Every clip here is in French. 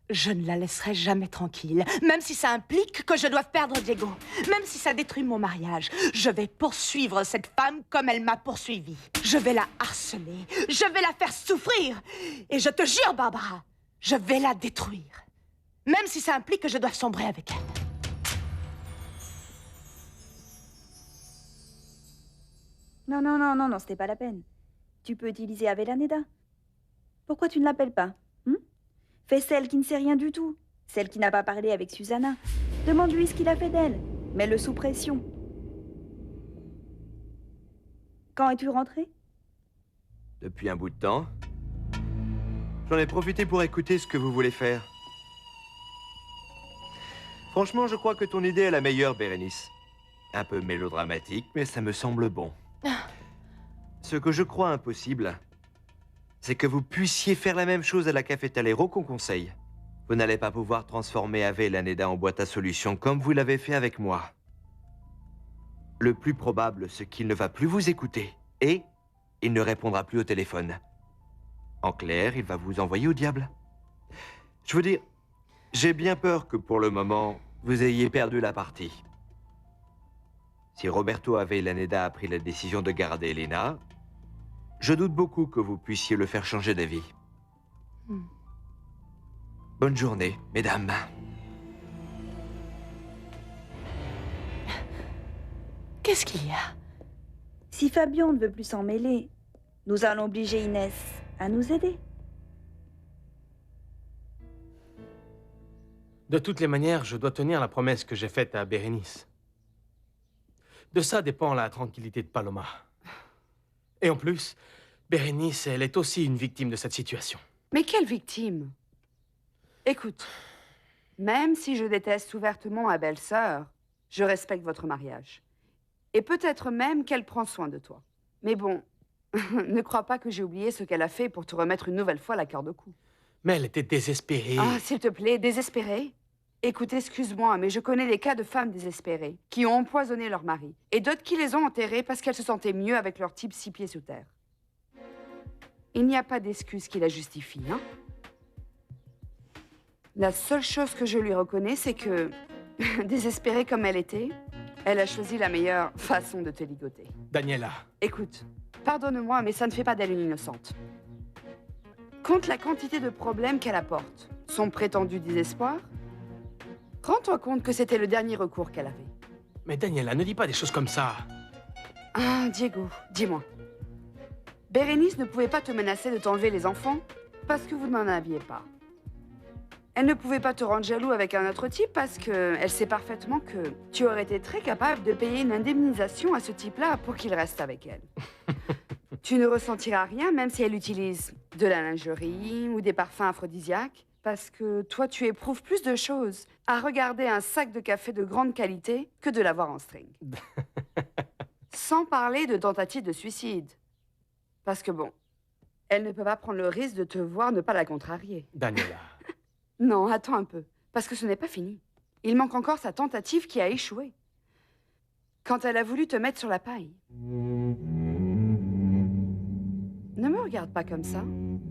Je ne la laisserai jamais tranquille, même si ça implique que je doive perdre Diego, même si ça détruit mon mariage. Je vais poursuivre cette femme comme elle m'a poursuivi. Je vais la harceler, je vais la faire souffrir. Et je te jure, Barbara, je vais la détruire. Même si ça implique que je doive sombrer avec elle. Non, non, non, non, non, c'était pas la peine. Tu peux utiliser Avellaneda. Pourquoi tu ne l'appelles pas? Fais celle qui ne sait rien du tout. Celle qui n'a pas parlé avec Susanna. Demande-lui ce qu'il a fait d'elle. Mets-le sous pression. Quand es-tu rentré? Depuis un bout de temps. J'en ai profité pour écouter ce que vous voulez faire. Franchement, je crois que ton idée est la meilleure, Bérénice. Un peu mélodramatique, mais ça me semble bon. Ce que je crois impossible, c'est que vous puissiez faire la même chose à la Cafetalero qu'on conseille. Vous n'allez pas pouvoir transformer Avellaneda en boîte à solutions comme vous l'avez fait avec moi. Le plus probable, c'est qu'il ne va plus vous écouter. Et il ne répondra plus au téléphone. En clair, il va vous envoyer au diable. Je veux dire, j'ai bien peur que pour le moment, vous ayez perdu la partie. Si Roberto Avellaneda a pris la décision de garder Elena, je doute beaucoup que vous puissiez le faire changer d'avis. Bonne journée, mesdames. Qu'est-ce qu'il y a? Si Fabien ne veut plus s'en mêler, nous allons obliger Inès à nous aider. De toutes les manières, je dois tenir la promesse que j'ai faite à Bérénice. De ça dépend la tranquillité de Paloma. Et en plus, Bérénice, elle est aussi une victime de cette situation. Mais quelle victime? Écoute, même si je déteste ouvertement ma belle-sœur, je respecte votre mariage. Et peut-être même qu'elle prend soin de toi. Mais bon, ne crois pas que j'ai oublié ce qu'elle a fait pour te remettre une nouvelle fois la corde au cou. Mais elle était désespérée. Ah, s'il te plaît, désespérée? Écoute, excuse-moi, mais je connais des cas de femmes désespérées qui ont empoisonné leur mari et d'autres qui les ont enterrés parce qu'elles se sentaient mieux avec leur type 6 pieds sous terre. Il n'y a pas d'excuse qui la justifie, hein? La seule chose que je lui reconnais, c'est que, désespérée comme elle était, elle a choisi la meilleure façon de te ligoter. Daniela. Écoute, pardonne-moi, mais ça ne fait pas d'elle une innocente. Compte la quantité de problèmes qu'elle apporte, son prétendu désespoir. Rends-toi compte que c'était le dernier recours qu'elle avait. Mais Daniela, ne dis pas des choses comme ça. Ah, Diego, dis-moi. Bérénice ne pouvait pas te menacer de t'enlever les enfants parce que vous n'en aviez pas. Elle ne pouvait pas te rendre jaloux avec un autre type parce qu'elle sait parfaitement que tu aurais été très capable de payer une indemnisation à ce type-là pour qu'il reste avec elle. Tu ne ressentiras rien même si elle utilise de la lingerie ou des parfums aphrodisiaques parce que toi, tu éprouves plus de choses à regarder un sac de café de grande qualité que de l'avoir en string. Sans parler de tentative de suicide. Parce que bon, elle ne peut pas prendre le risque de te voir ne pas la contrarier. Daniela. Non, attends un peu, parce que ce n'est pas fini. Il manque encore sa tentative qui a échoué. Quand elle a voulu te mettre sur la paille. Ne me regarde pas comme ça.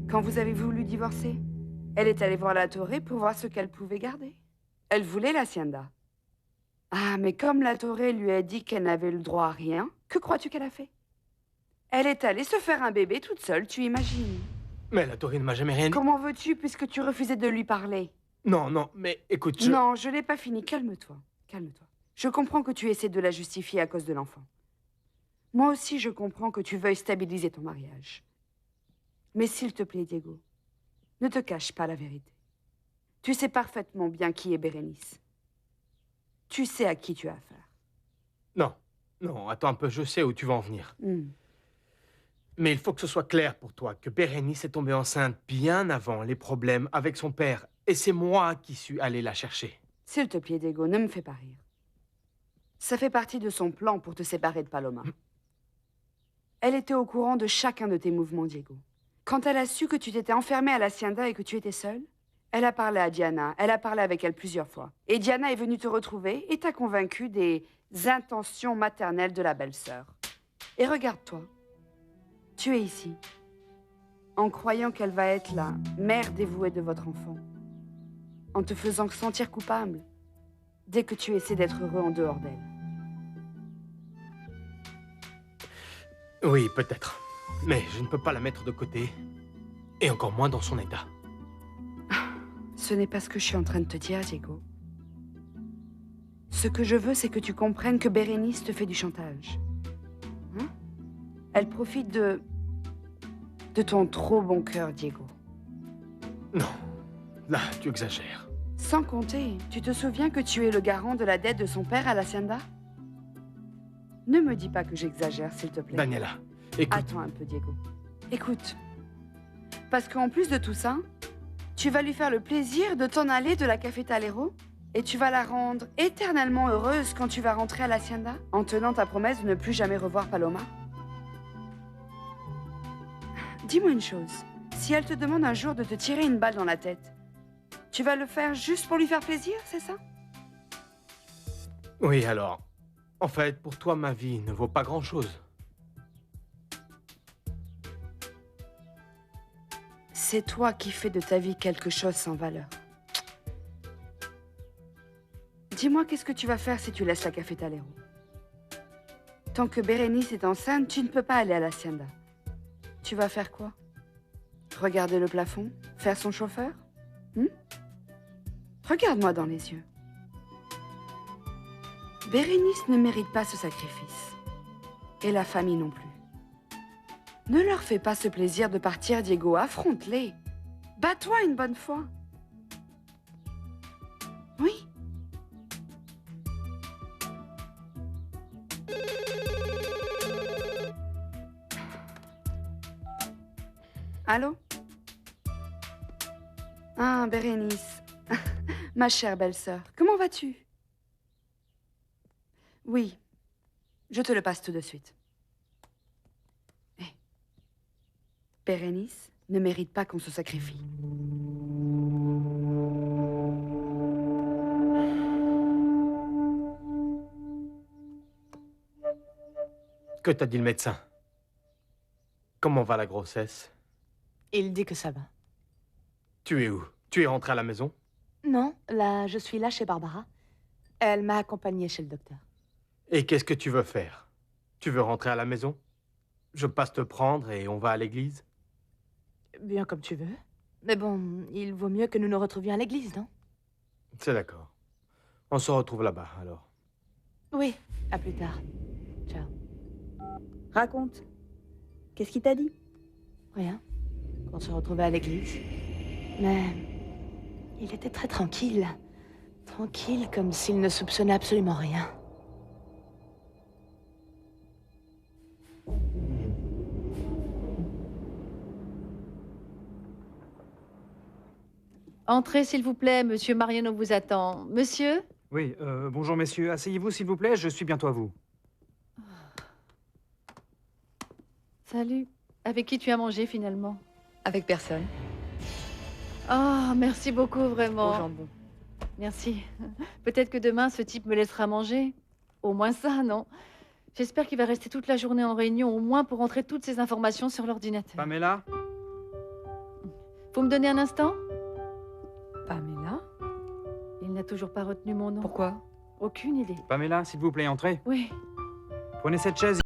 Quand vous avez voulu divorcer, elle est allée voir la Torre pour voir ce qu'elle pouvait garder. Elle voulait l'hacienda. Ah, mais comme la Torre lui a dit qu'elle n'avait le droit à rien, que crois-tu qu'elle a fait? Elle est allée se faire un bébé toute seule, tu imagines? Mais la Torre ne m'a jamais rien dit. Comment veux-tu, puisque tu refusais de lui parler? Non, non, mais écoute, Non, je n'ai pas fini. Calme-toi. Calme-toi. Je comprends que tu essaies de la justifier à cause de l'enfant. Moi aussi, je comprends que tu veuilles stabiliser ton mariage. Mais s'il te plaît, Diego, ne te cache pas la vérité. Tu sais parfaitement bien qui est Bérénice. Tu sais à qui tu as affaire. Non, non, attends un peu, je sais où tu vas en venir. Mais il faut que ce soit clair pour toi que Bérénice est tombée enceinte bien avant les problèmes avec son père. Et c'est moi qui suis allé la chercher. S'il te plaît, Diego, ne me fais pas rire. Ça fait partie de son plan pour te séparer de Paloma. Elle était au courant de chacun de tes mouvements, Diego. Quand elle a su que tu t'étais enfermé à l'hacienda et que tu étais seule, elle a parlé à Diana. Elle a parlé avec elle plusieurs fois. Et Diana est venue te retrouver et t'a convaincu des intentions maternelles de la belle-sœur. Et regarde-toi. Tu es ici, en croyant qu'elle va être la mère dévouée de votre enfant. en te faisant sentir coupable dès que tu essaies d'être heureux en dehors d'elle. Oui, peut-être. Mais je ne peux pas la mettre de côté. Et encore moins dans son état. Ce n'est pas ce que je suis en train de te dire, Diego. Ce que je veux, c'est que tu comprennes que Bérénice te fait du chantage. Hein? Elle profite de ton trop bon cœur, Diego. Non. Là, tu exagères. Sans compter, tu te souviens que tu es le garant de la dette de son père à l'Hacienda? Ne me dis pas que j'exagère, s'il te plaît. Daniela, écoute. Attends un peu, Diego. Écoute. Parce qu'en plus de tout ça, tu vas lui faire le plaisir de t'en aller de la Cafetalero et tu vas la rendre éternellement heureuse quand tu vas rentrer à l'Hacienda en tenant ta promesse de ne plus jamais revoir Paloma. Dis-moi une chose. Si elle te demande un jour de te tirer une balle dans la tête, tu vas le faire juste pour lui faire plaisir, c'est ça? Oui, alors. En fait, pour toi, ma vie ne vaut pas grand-chose. C'est toi qui fais de ta vie quelque chose sans valeur. Dis-moi, qu'est-ce que tu vas faire si tu laisses la Cafetalero? Tant que Bérénice est enceinte, tu ne peux pas aller à l'Hacienda. Tu vas faire quoi? Regarder le plafond? Faire son chauffeur? Regarde-moi dans les yeux. Bérénice ne mérite pas ce sacrifice. Et la famille non plus. Ne leur fais pas ce plaisir de partir, Diego. Affronte-les. Bats-toi une bonne fois. Oui. Allô? Ah, Bérénice. Ma chère belle-sœur, comment vas-tu? Oui, je te le passe tout de suite. Hé. Bérénice ne mérite pas qu'on se sacrifie. Que t'a dit le médecin? Comment va la grossesse? Il dit que ça va. Tu es où? Tu es rentré à la maison? Non, là, je suis là chez Barbara. Elle m'a accompagnée chez le docteur. Et qu'est-ce que tu veux faire? Tu veux rentrer à la maison? Je passe te prendre et on va à l'église? Bien comme tu veux. Mais bon, il vaut mieux que nous nous retrouvions à l'église, non? C'est d'accord. On se retrouve là-bas, alors. Oui, à plus tard. Ciao. Raconte. Qu'est-ce qu'il t'a dit? Rien. Qu'on se retrouvait à l'église. Mais il était très tranquille. Tranquille, comme s'il ne soupçonnait absolument rien. Entrez, s'il vous plaît, Monsieur Mariano vous attend. Monsieur? Oui, bonjour messieurs. Asseyez-vous s'il vous plaît, je suis bientôt à vous. Salut. Avec qui tu as mangé finalement? Avec personne. Ah, merci beaucoup, vraiment. Au jambon. Merci. Peut-être que demain, ce type me laissera manger. Au moins ça, non? J'espère qu'il va rester toute la journée en réunion, au moins pour entrer toutes ces informations sur l'ordinateur. Pamela? Vous me donnez un instant? Pamela? Il n'a toujours pas retenu mon nom. Pourquoi? Aucune idée. Pamela, s'il vous plaît, entrez. Oui. Prenez cette chaise.